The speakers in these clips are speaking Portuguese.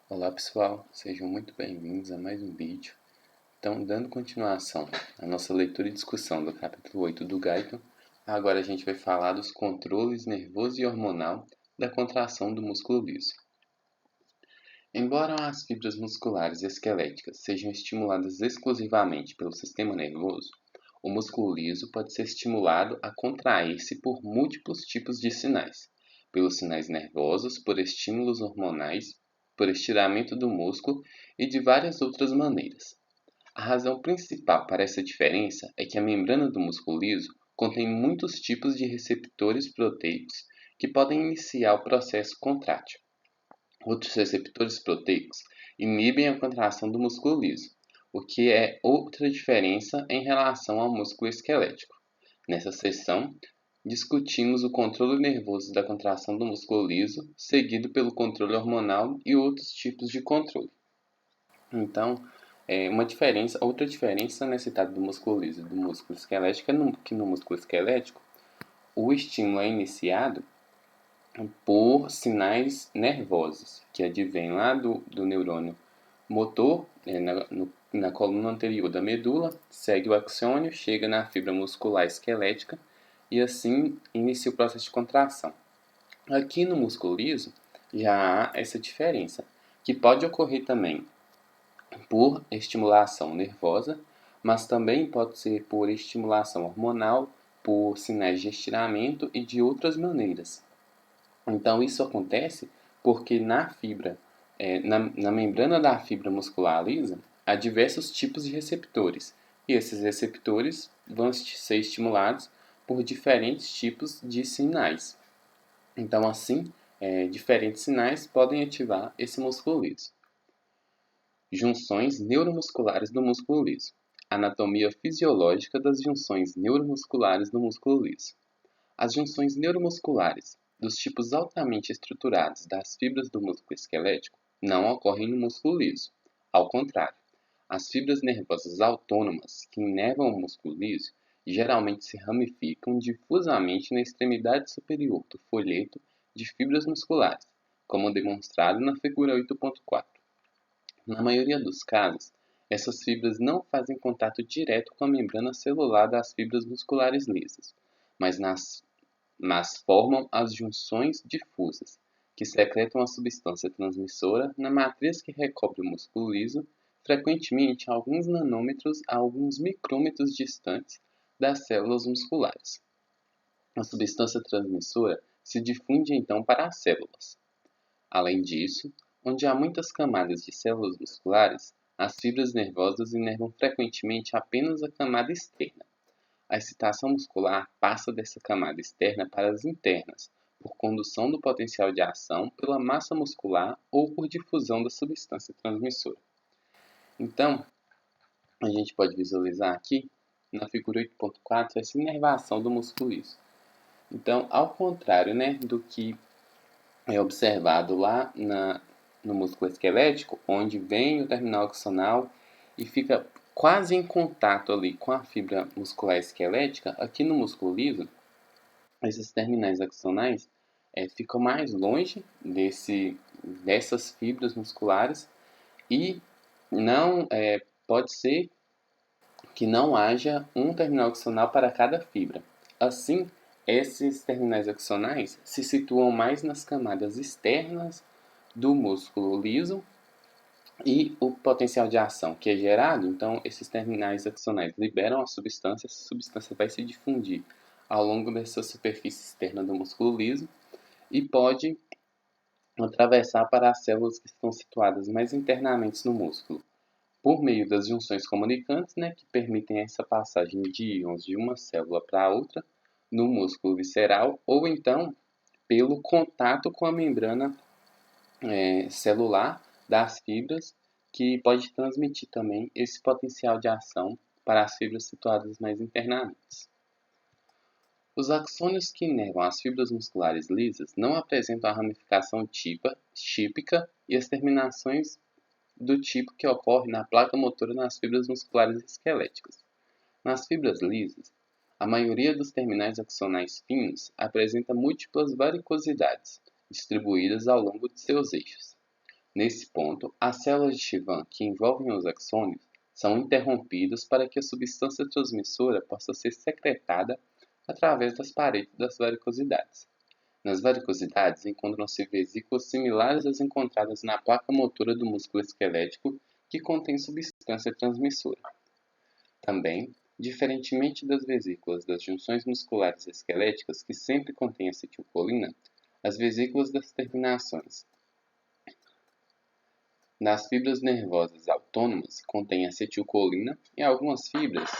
Olá pessoal, sejam muito bem-vindos a mais um vídeo. Então, dando continuação à nossa leitura e discussão do capítulo 8 do Guyton, agora a gente vai falar dos controles nervoso e hormonal da contração do músculo liso. Embora as fibras musculares esqueléticas sejam estimuladas exclusivamente pelo sistema nervoso, o músculo liso pode ser estimulado a contrair-se por múltiplos tipos de sinais, pelos sinais nervosos, por estímulos hormonais, por estiramento do músculo e de várias outras maneiras. A razão principal para essa diferença é que a membrana do músculo liso contém muitos tipos de receptores proteicos que podem iniciar o processo contrátil. Outros receptores proteicos inibem a contração do músculo liso, o que é outra diferença em relação ao músculo esquelético. Nessa seção, discutimos o controle nervoso da contração do músculo liso, seguido pelo controle hormonal e outros tipos de controle. Então, outra diferença nesse caso do músculo liso e do músculo esquelético é que no músculo esquelético o estímulo é iniciado por sinais nervosos, que advêm lá do neurônio motor, na coluna anterior da medula, segue o axônio, chega na fibra muscular esquelética e assim inicia o processo de contração. Aqui no músculo liso já há essa diferença, que pode ocorrer também por estimulação nervosa, mas também pode ser por estimulação hormonal, por sinais de estiramento e de outras maneiras. Então, isso acontece porque na membrana da fibra muscular lisa, há diversos tipos de receptores, e esses receptores vão ser estimulados por diferentes tipos de sinais. Então, assim, diferentes sinais podem ativar esse músculo liso. Junções neuromusculares do músculo liso. Anatomia fisiológica das junções neuromusculares do músculo liso. As junções neuromusculares dos tipos altamente estruturados das fibras do músculo esquelético não ocorrem no músculo liso. Ao contrário, as fibras nervosas autônomas que inervam o músculo liso geralmente se ramificam difusamente na extremidade superior do folheto de fibras musculares, como demonstrado na figura 8.4. Na maioria dos casos, essas fibras não fazem contato direto com a membrana celular das fibras musculares lisas, mas formam as junções difusas, que secretam a substância transmissora na matriz que recobre o músculo liso, frequentemente a alguns nanômetros a alguns micrômetros distantes das células musculares. A substância transmissora se difunde então para as células. Além disso, onde há muitas camadas de células musculares, as fibras nervosas inervam frequentemente apenas a camada externa. A excitação muscular passa dessa camada externa para as internas, por condução do potencial de ação pela massa muscular ou por difusão da substância transmissora. Então, a gente pode visualizar aqui, na figura 8.4, essa inervação do músculo liso. Então, ao contrário, do que é observado lá no músculo esquelético, onde vem o terminal axonal e fica quase em contato ali com a fibra muscular esquelética, aqui no músculo liso, esses terminais axonais ficam mais longe dessas fibras musculares e não pode ser que não haja um terminal axonal para cada fibra. Assim, esses terminais axonais se situam mais nas camadas externas do músculo liso e o potencial de ação que é gerado, então esses terminais axonais liberam a substância, essa substância vai se difundir ao longo dessa superfície externa do músculo liso e pode atravessar para as células que estão situadas mais internamente no músculo, por meio das junções comunicantes, que permitem essa passagem de íons de uma célula para outra no músculo visceral, ou então pelo contato com a membrana celular das fibras, que pode transmitir também esse potencial de ação para as fibras situadas mais internamente. Os axônios que inervam as fibras musculares lisas não apresentam a ramificação típica e as terminações do tipo que ocorre na placa motora nas fibras musculares esqueléticas. Nas fibras lisas, a maioria dos terminais axonais finos apresenta múltiplas varicosidades, distribuídas ao longo de seus eixos. Nesse ponto, as células de Schwann que envolvem os axônios são interrompidas para que a substância transmissora possa ser secretada através das paredes das varicosidades. Nas varicosidades encontram-se vesículas similares às encontradas na placa motora do músculo esquelético que contém substância transmissora. Também, diferentemente das vesículas das junções musculares esqueléticas que sempre contêm acetilcolina, as vesículas das terminações nas fibras nervosas autônomas contêm acetilcolina em algumas fibras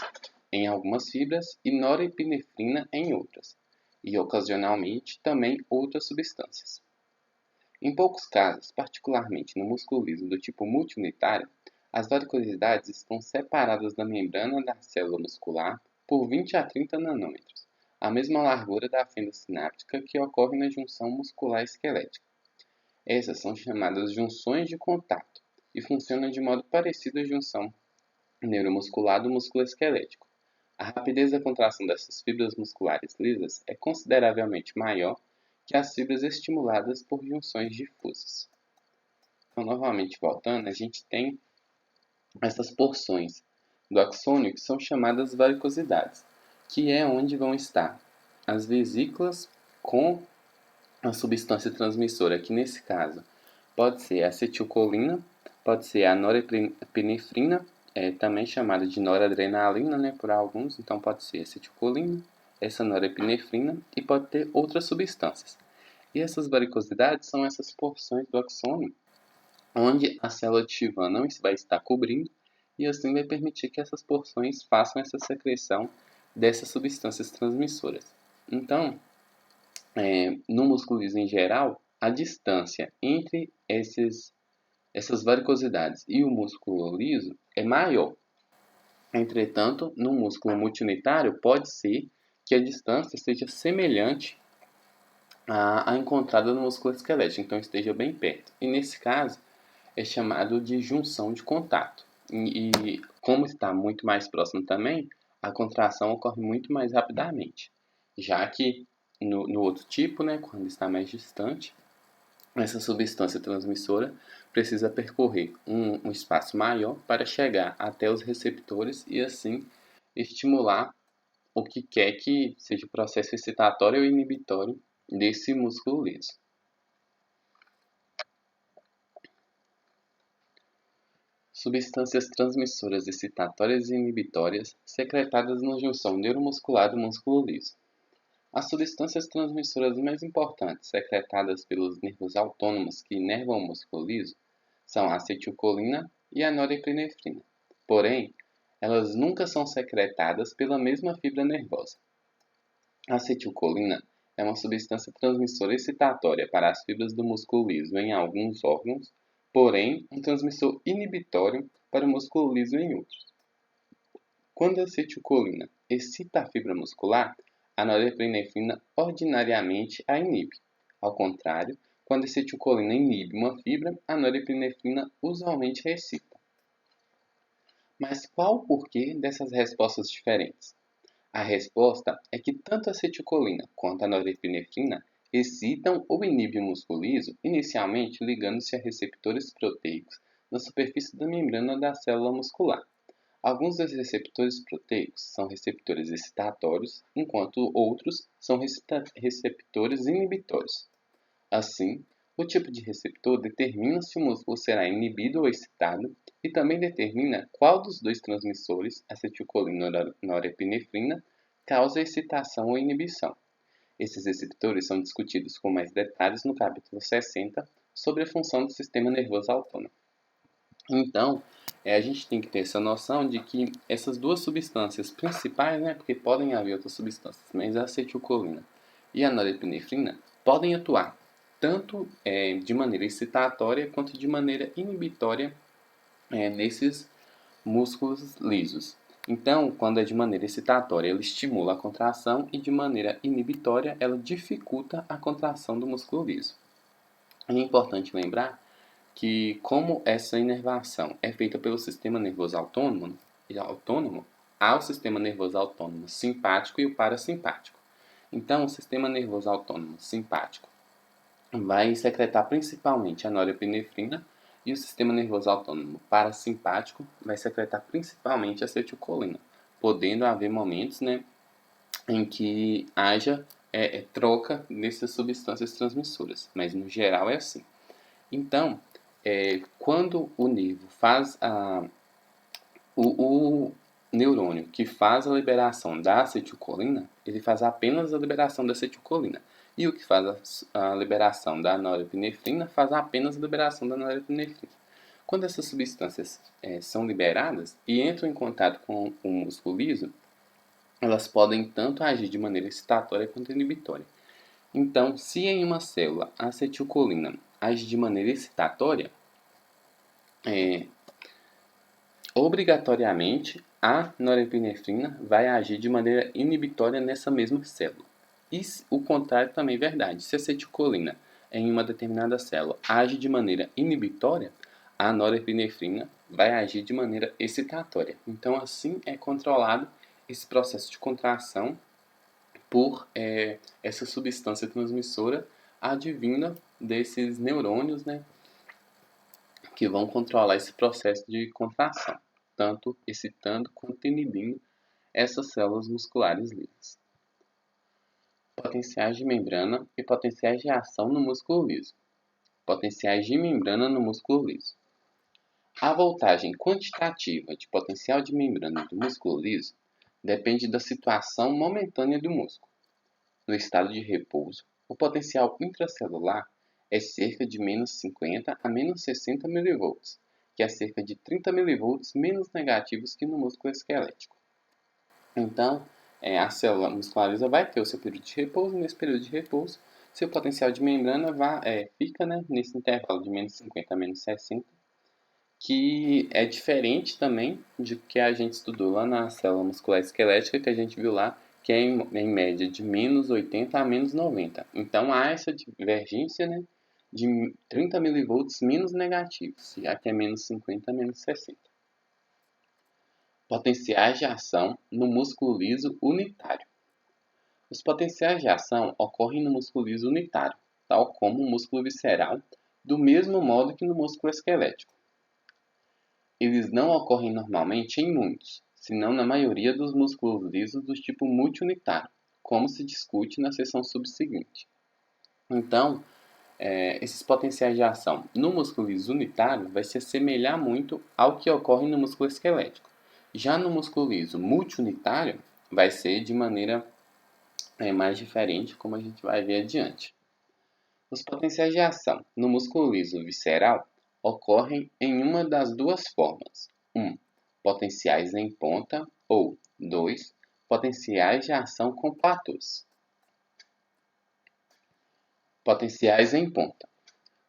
e norepinefrina em outras, e ocasionalmente também outras substâncias. Em poucos casos, particularmente no músculo liso do tipo multiunitário, as varicosidades estão separadas da membrana da célula muscular por 20 a 30 nanômetros, a mesma largura da fenda sináptica que ocorre na junção muscular esquelética. Essas são chamadas junções de contato e funcionam de modo parecido à junção neuromuscular do músculo esquelético. A rapidez da contração dessas fibras musculares lisas é consideravelmente maior que as fibras estimuladas por junções difusas. Então, novamente voltando, a gente tem essas porções do axônio que são chamadas varicosidades, que é onde vão estar as vesículas com a substância transmissora, que nesse caso pode ser a acetilcolina, pode ser a norepinefrina, também chamada de noradrenalina, né, por alguns, então pode ser acetilcolina, essa norepinefrina e pode ter outras substâncias. E essas varicosidades são essas porções do axônio onde a célula de Schwann não vai estar cobrindo e assim vai permitir que essas porções façam essa secreção dessas substâncias transmissoras. Então, no músculo liso em geral, a distância entre essas varicosidades e o músculo liso é maior. Entretanto, no músculo multiunitário, pode ser que a distância seja semelhante à encontrada no músculo esquelético, então esteja bem perto. E nesse caso, é chamado de junção de contato. E como está muito mais próximo também, a contração ocorre muito mais rapidamente. Já que no outro tipo, né, quando está mais distante, essa substância transmissora precisa percorrer um espaço maior para chegar até os receptores e assim estimular o que quer que seja o processo excitatório ou inibitório desse músculo liso. Substâncias transmissoras excitatórias e inibitórias secretadas na junção neuromuscular do músculo liso. As substâncias transmissoras mais importantes secretadas pelos nervos autônomos que inervam o músculo liso são a acetilcolina e a norepinefrina. Porém, elas nunca são secretadas pela mesma fibra nervosa. A acetilcolina é uma substância transmissora excitatória para as fibras do músculo liso em alguns órgãos, porém um transmissor inibitório para o músculo liso em outros. Quando a acetilcolina excita a fibra muscular, a norepinefrina ordinariamente a inibe. Ao contrário, quando a acetilcolina inibe uma fibra, a norepinefrina usualmente a excita. Mas qual o porquê dessas respostas diferentes? A resposta é que tanto a acetilcolina quanto a norepinefrina excitam ou inibem o músculo liso, inicialmente ligando-se a receptores proteicos na superfície da membrana da célula muscular. Alguns dos receptores proteicos são receptores excitatórios, enquanto outros são receptores inibitórios. Assim, o tipo de receptor determina se o músculo será inibido ou excitado e também determina qual dos dois transmissores, acetilcolina ou norepinefrina, causa excitação ou inibição. Esses receptores são discutidos com mais detalhes no capítulo 60 sobre a função do sistema nervoso autônomo. Então, a gente tem que ter essa noção de que essas duas substâncias principais, né, porque podem haver outras substâncias, mas a acetilcolina e a norepinefrina podem atuar tanto de maneira excitatória quanto de maneira inibitória nesses músculos lisos. Então, quando é de maneira excitatória, ela estimula a contração e de maneira inibitória, ela dificulta a contração do músculo liso. É importante lembrar que, como essa inervação é feita pelo sistema nervoso autônomo, há o sistema nervoso autônomo simpático e o parasimpático. Então, o sistema nervoso autônomo simpático vai secretar principalmente a norepinefrina, E o sistema nervoso autônomo parasimpático vai secretar principalmente acetilcolina, podendo haver momentos, né, em que haja troca dessas substâncias transmissoras, mas no geral é assim. Então, quando o nervo faz o neurônio que faz a liberação da acetilcolina, ele faz apenas a liberação da acetilcolina. E o que faz a liberação da norepinefrina faz apenas a liberação da norepinefrina. Quando essas substâncias são liberadas e entram em contato com o músculo liso, elas podem tanto agir de maneira excitatória quanto inibitória. Então, se em uma célula a acetilcolina age de maneira excitatória, obrigatoriamente a norepinefrina vai agir de maneira inibitória nessa mesma célula. E o contrário também é verdade. Se a acetilcolina em uma determinada célula age de maneira inibitória, a norepinefrina vai agir de maneira excitatória. Então, assim é controlado esse processo de contração por essa substância transmissora advinda desses neurônios, né, que vão controlar esse processo de contração, tanto excitando quanto inibindo essas células musculares livres. Potenciais de membrana e potenciais de ação no músculo liso. Potenciais de membrana no músculo liso. A voltagem quantitativa de potencial de membrana do músculo liso depende da situação momentânea do músculo. No estado de repouso, o potencial intracelular é cerca de menos 50 a menos 60 mV, que é cerca de 30 mV menos negativos que no músculo esquelético. Então, a célula musculariza vai ter o seu período de repouso, e nesse período de repouso, seu potencial de membrana fica, né, nesse intervalo de menos 50 a menos 60, que é diferente também do que a gente estudou lá na célula muscular esquelética, que a gente viu lá, que é em média de menos 80 a menos 90. Então, há essa divergência, né, de 30 mV menos negativos, já que é menos 50 a menos 60. Potenciais de ação no músculo liso unitário. Os potenciais de ação ocorrem no músculo liso unitário, tal como o músculo visceral, do mesmo modo que no músculo esquelético. Eles não ocorrem normalmente em muitos, senão na maioria dos músculos lisos do tipo multiunitário, como se discute na seção subseguinte. Então, esses potenciais de ação no músculo liso unitário vai se assemelhar muito ao que ocorre no músculo esquelético. Já no músculo liso multiunitário, vai ser de maneira mais diferente, como a gente vai ver adiante. Os potenciais de ação no músculo liso visceral ocorrem em uma das duas formas. 1. Potenciais em ponta ou 2. Potenciais de ação com platôs. Potenciais em ponta.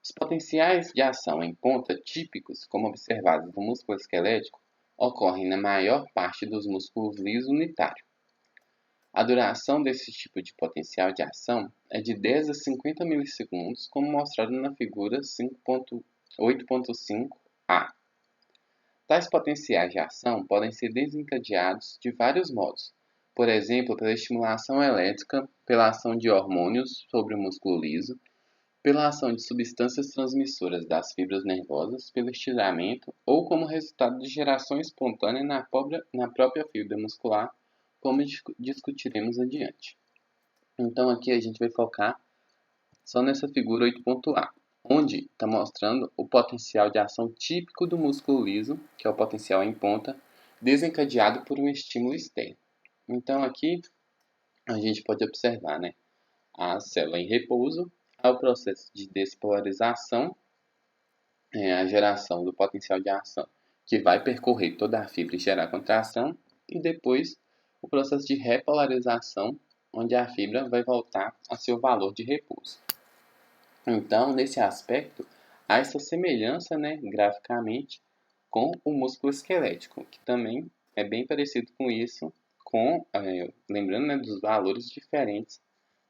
Os potenciais de ação em ponta típicos, como observados no músculo esquelético, ocorrem na maior parte dos músculos liso unitário. A duração desse tipo de potencial de ação é de 10 a 50 milissegundos, como mostrado na figura 8.5a. Tais potenciais de ação podem ser desencadeados de vários modos, por exemplo, pela estimulação elétrica, pela ação de hormônios sobre o músculo liso, pela ação de substâncias transmissoras das fibras nervosas, pelo estiramento ou como resultado de geração espontânea na própria fibra muscular, como discutiremos adiante. Então aqui a gente vai focar só nessa figura 8.a, onde está mostrando o potencial de ação típico do músculo liso, que é o potencial em ponta, desencadeado por um estímulo externo. Então aqui a gente pode observar, né, a célula em repouso, há o processo de despolarização, a geração do potencial de ação, que vai percorrer toda a fibra e gerar contração, e depois o processo de repolarização, onde a fibra vai voltar a seu valor de repouso. Então, nesse aspecto, há essa semelhança, né, graficamente, com o músculo esquelético, que também é bem parecido com isso, lembrando, né, dos valores diferentes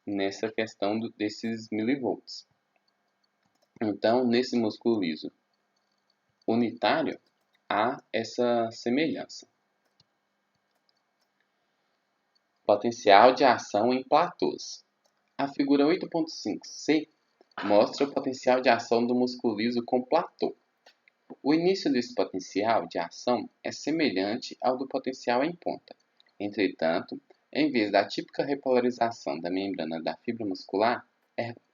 nessa questão desses milivolts. Então, nesse músculo liso unitário, há essa semelhança. Potencial de ação em platôs. A figura 8.5c mostra o potencial de ação do músculo liso com platô. O início desse potencial de ação é semelhante ao do potencial em ponta. Entretanto, em vez da típica repolarização da membrana da fibra muscular,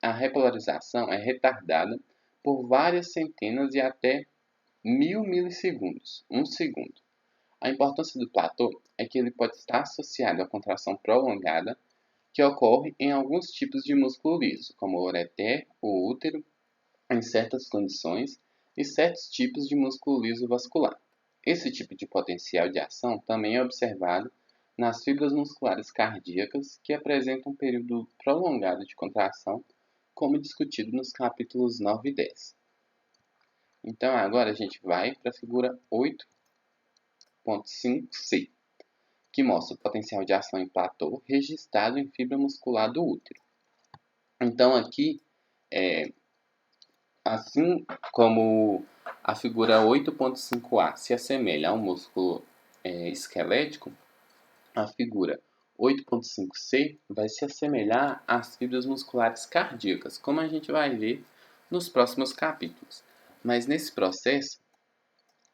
a repolarização é retardada por várias centenas e até 1000 milissegundos, 1 segundo. A importância do platô é que ele pode estar associado à contração prolongada que ocorre em alguns tipos de músculo liso, como o ureter, o útero, em certas condições, e certos tipos de músculo liso vascular. Esse tipo de potencial de ação também é observado nas fibras musculares cardíacas que apresentam um período prolongado de contração, como discutido nos capítulos 9 e 10. Então agora a gente vai para a figura 8.5c, que mostra o potencial de ação em platô registrado em fibra muscular do útero. Então aqui, assim como a figura 8.5a se assemelha a um músculo esquelético, a figura 8.5c vai se assemelhar às fibras musculares cardíacas, como a gente vai ver nos próximos capítulos. Mas nesse processo,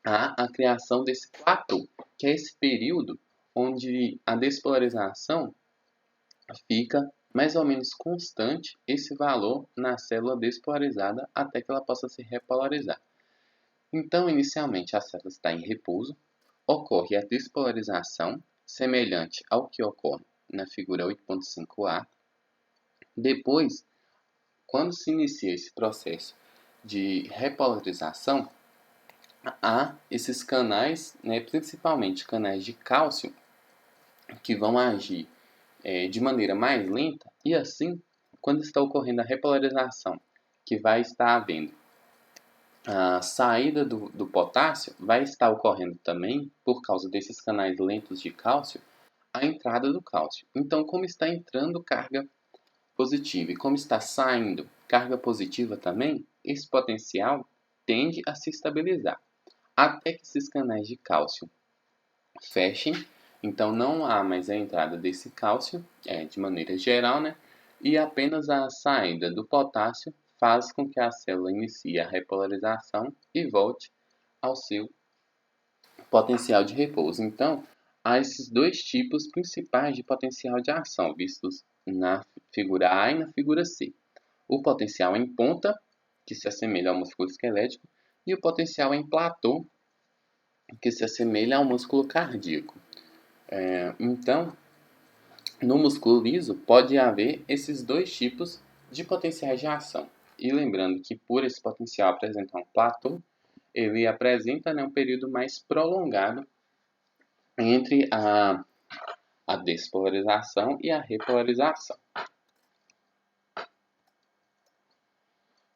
há a criação desse platô, que é esse período onde a despolarização fica mais ou menos constante, esse valor na célula despolarizada até que ela possa se repolarizar. Então, inicialmente, a célula está em repouso, ocorre a despolarização, semelhante ao que ocorre na figura 8.5a. Depois, quando se inicia esse processo de repolarização, há esses canais, principalmente canais de cálcio, que vão agir de maneira mais lenta, e assim, quando está ocorrendo a repolarização, que vai estar havendo a saída do potássio, vai estar ocorrendo também, por causa desses canais lentos de cálcio, a entrada do cálcio. Então, como está entrando carga positiva e como está saindo carga positiva também, esse potencial tende a se estabilizar, até que esses canais de cálcio fechem. Então não há mais a entrada desse cálcio, de maneira geral, e apenas a saída do potássio faz com que a célula inicie a repolarização e volte ao seu potencial de repouso. Então, há esses dois tipos principais de potencial de ação, vistos na figura A e na figura C. O potencial em ponta, que se assemelha ao músculo esquelético, e o potencial em platô, que se assemelha ao músculo cardíaco. Então, no músculo liso pode haver esses dois tipos de potenciais de ação. E lembrando que por esse potencial apresentar um platô, ele apresenta um período mais prolongado entre a despolarização e a repolarização.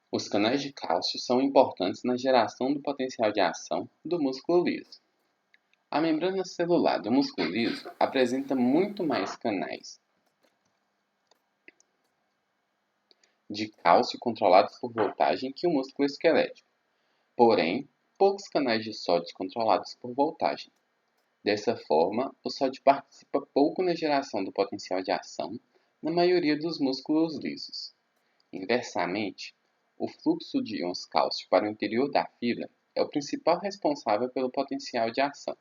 Os canais de cálcio são importantes na geração do potencial de ação do músculo liso. A membrana celular do músculo liso apresenta muito mais canais de cálcio controlados por voltagem que o músculo esquelético, porém, poucos canais de sódio controlados por voltagem. Dessa forma, o sódio participa pouco na geração do potencial de ação na maioria dos músculos lisos. Inversamente, o fluxo de íons cálcio para o interior da fibra é o principal responsável pelo potencial de ação.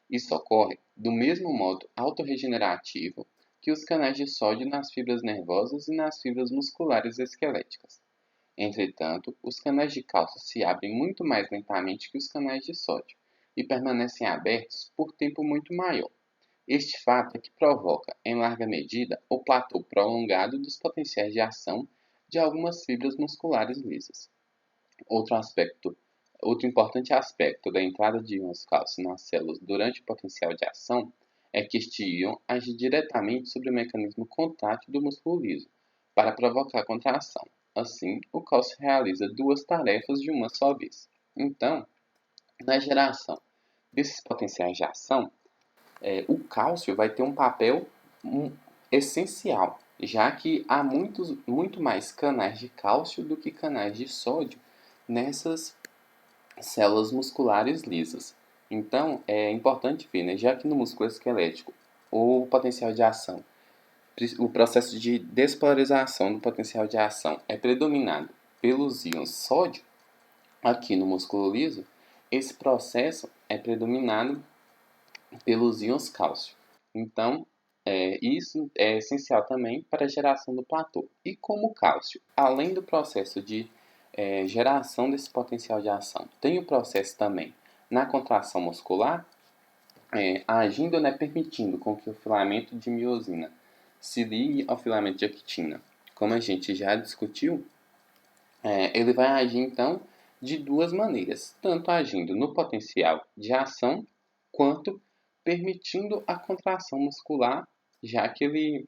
Isso ocorre do mesmo modo autorregenerativo que os canais de sódio nas fibras nervosas e nas fibras musculares esqueléticas. Entretanto, os canais de cálcio se abrem muito mais lentamente que os canais de sódio e permanecem abertos por tempo muito maior. Este fato é que provoca, em larga medida, o platô prolongado dos potenciais de ação de algumas fibras musculares lisas. Outro importante aspecto da entrada de íons cálcio nas células durante o potencial de ação é que este íon age diretamente sobre o mecanismo contrátil do músculo liso, para provocar contração. Assim, o cálcio realiza duas tarefas de uma só vez. Então, na geração desses potenciais de ação, o cálcio vai ter um papel essencial, já que há muito mais canais de cálcio do que canais de sódio nessas células musculares lisas. Então, é importante ver, já que no músculo esquelético o potencial de ação, o processo de despolarização do potencial de ação é predominado pelos íons sódio, aqui no músculo liso, esse processo é predominado pelos íons cálcio. Então, isso é essencial também para a geração do platô. E como o cálcio, além do processo de geração desse potencial de ação, tem o processo também na contração muscular, agindo, permitindo com que o filamento de miosina se ligue ao filamento de actina. Como a gente já discutiu, ele vai agir então de duas maneiras, tanto agindo no potencial de ação, quanto permitindo a contração muscular, já que ele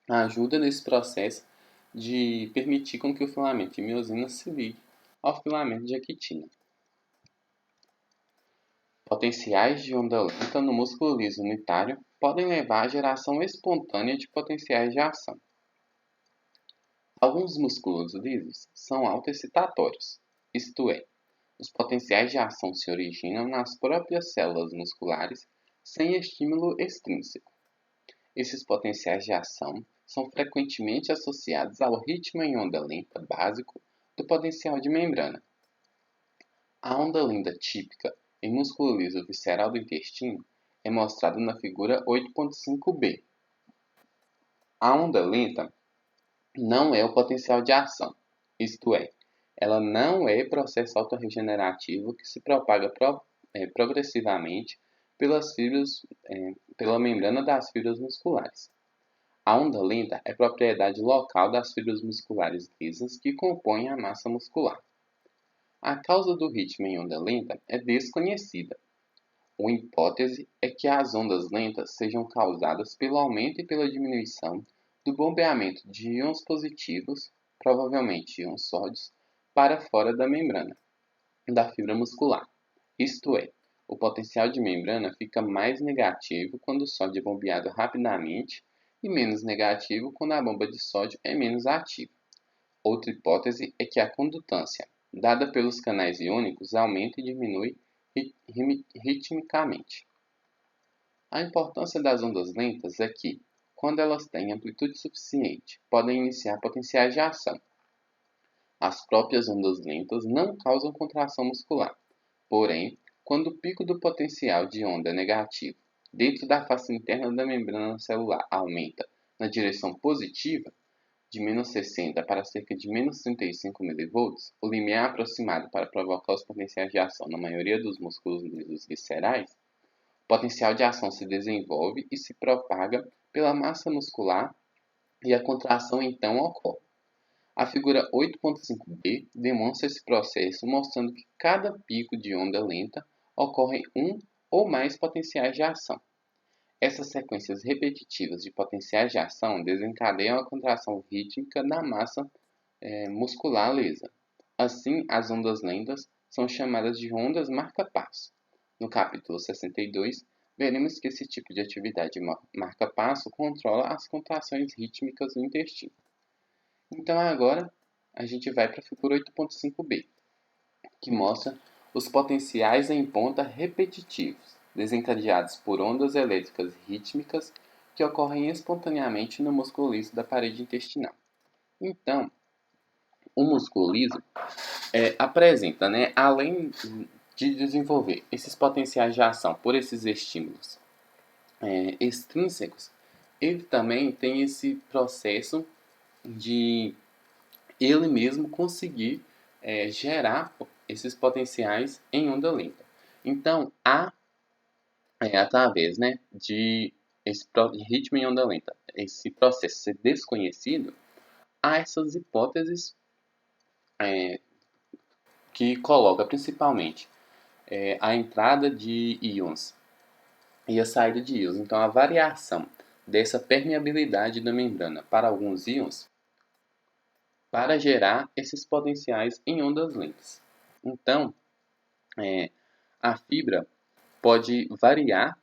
ajuda nesse processo de permitir com que o filamento de miosina se ligue ao filamento de actina. Potenciais de onda lenta no músculo liso unitário podem levar à geração espontânea de potenciais de ação. Alguns músculos lisos são autoexcitatórios, isto é, os potenciais de ação se originam nas próprias células musculares sem estímulo extrínseco. Esses potenciais de ação são frequentemente associados ao ritmo em onda lenta básico do potencial de membrana. A onda lenta típica em músculo liso visceral do intestino é mostrada na figura 8.5b. A onda lenta não é o potencial de ação, isto é, ela não é processo autorregenerativo que se propaga progressivamente pelas fibras, pela membrana das fibras musculares. A onda lenta é propriedade local das fibras musculares lisas que compõem a massa muscular. A causa do ritmo em onda lenta é desconhecida. Uma hipótese é que as ondas lentas sejam causadas pelo aumento e pela diminuição do bombeamento de íons positivos, provavelmente íons sódios, para fora da membrana da fibra muscular. Isto é, o potencial de membrana fica mais negativo quando o sódio é bombeado rapidamente e menos negativo quando a bomba de sódio é menos ativa. Outra hipótese é que a condutância, dada pelos canais iônicos, aumenta e diminui ritmicamente. A importância das ondas lentas é que, quando elas têm amplitude suficiente, podem iniciar potenciais de ação. As próprias ondas lentas não causam contração muscular. Porém, quando o pico do potencial de onda negativo dentro da face interna da membrana celular aumenta na direção positiva, de menos 60 para cerca de menos 35 mV, o limiar aproximado para provocar os potenciais de ação na maioria dos músculos lisos viscerais, o potencial de ação se desenvolve e se propaga pela massa muscular e a contração então ocorre. A figura 8.5b demonstra esse processo mostrando que cada pico de onda lenta ocorre um ou mais potenciais de ação. Essas sequências repetitivas de potenciais de ação desencadeiam a contração rítmica da massa muscular lesa. Assim, as ondas lentas são chamadas de ondas marca-passo. No capítulo 62, veremos que esse tipo de atividade marca-passo controla as contrações rítmicas do intestino. Então agora a gente vai para a figura 8.5b, que mostra os potenciais em ponta repetitivos, desencadeados por ondas elétricas rítmicas que ocorrem espontaneamente no músculo liso da parede intestinal. Então, o músculo liso apresenta, além de desenvolver esses potenciais de ação por esses estímulos extrínsecos, ele também tem esse processo de ele mesmo conseguir gerar esses potenciais em onda lenta. Então, através de esse ritmo em onda lenta, esse processo ser desconhecido, há essas hipóteses que coloca principalmente a entrada de íons e a saída de íons. Então, a variação dessa permeabilidade da membrana para alguns íons para gerar esses potenciais em ondas lentas. Então, a fibra pode variar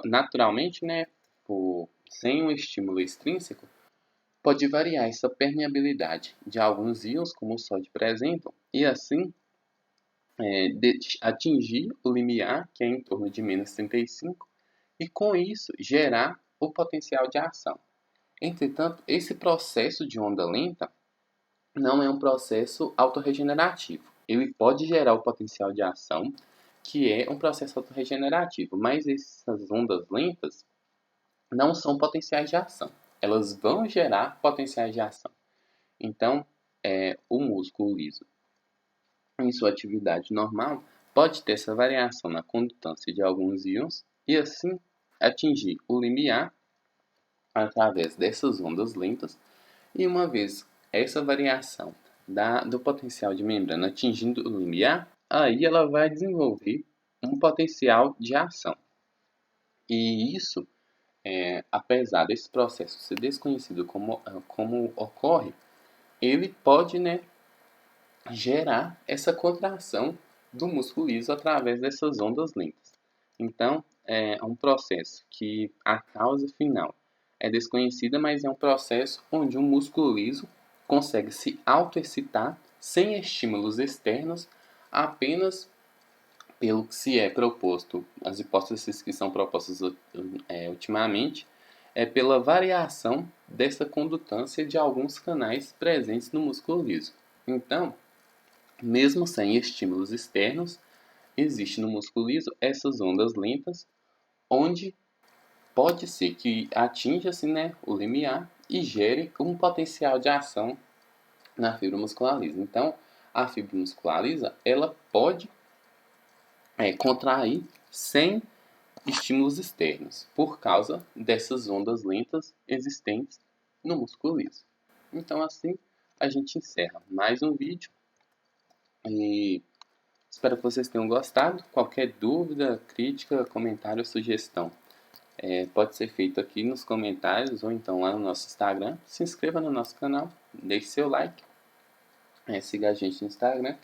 naturalmente, sem um estímulo extrínseco, pode variar essa permeabilidade de alguns íons, como o sódio apresentam, e assim atingir o limiar, que é em torno de menos 35, e com isso gerar o potencial de ação. Entretanto, esse processo de onda lenta não é um processo autorregenerativo. ele pode gerar o potencial de ação, que é um processo autorregenerativo, mas essas ondas lentas não são potenciais de ação. Elas vão gerar potenciais de ação. Então, o músculo liso, em sua atividade normal, pode ter essa variação na condutância de alguns íons e assim atingir o limiar através dessas ondas lentas. E uma vez essa variação do potencial de membrana atingindo o limiar, aí ela vai desenvolver um potencial de ação. E isso, apesar desse processo ser desconhecido como ocorre, ele pode, né, gerar essa contração do músculo liso através dessas ondas lentas. Então, é um processo que a causa final é desconhecida, mas é um processo onde o músculo liso consegue se autoexcitar sem estímulos externos, apenas pelo que se é proposto, as hipóteses que são propostas ultimamente, é pela variação dessa condutância de alguns canais presentes no músculo liso. Então, mesmo sem estímulos externos, existe no músculo liso essas ondas lentas, onde pode ser que atinja-se, né, o limiar e gere um potencial de ação na fibra muscular lisa. Então, a fibra muscular lisa, ela pode contrair sem estímulos externos, por causa dessas ondas lentas existentes no músculo liso. Então, assim, a gente encerra mais um vídeo e espero que vocês tenham gostado. Qualquer dúvida, crítica, comentário, sugestão pode ser feito aqui nos comentários ou então lá no nosso Instagram. Se inscreva no nosso canal, deixe seu like, siga a gente no Instagram.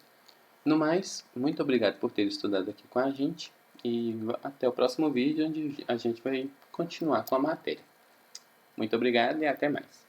No mais, muito obrigado por ter estudado aqui com a gente e até o próximo vídeo onde a gente vai continuar com a matéria. Muito obrigado e até mais.